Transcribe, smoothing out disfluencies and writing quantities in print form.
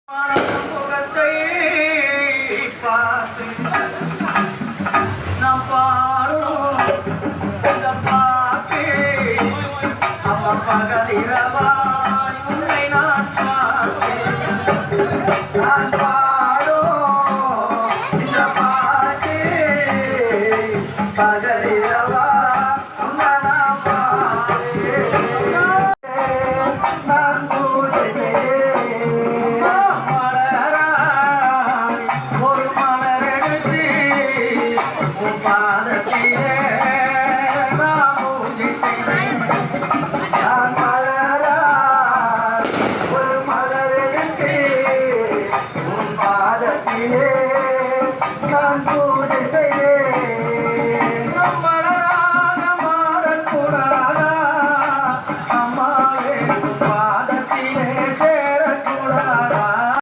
முகத்தை பார்த்து நாம் பாடும் இந்த பாட்டு அவ பகலிரவாய் உன்னை நான் பார்த்தேன் நான் பாடும் இந்த பாட்டு பகலிரவா உன்னை நான் பார்த்தேன் நான் நான் பூஜை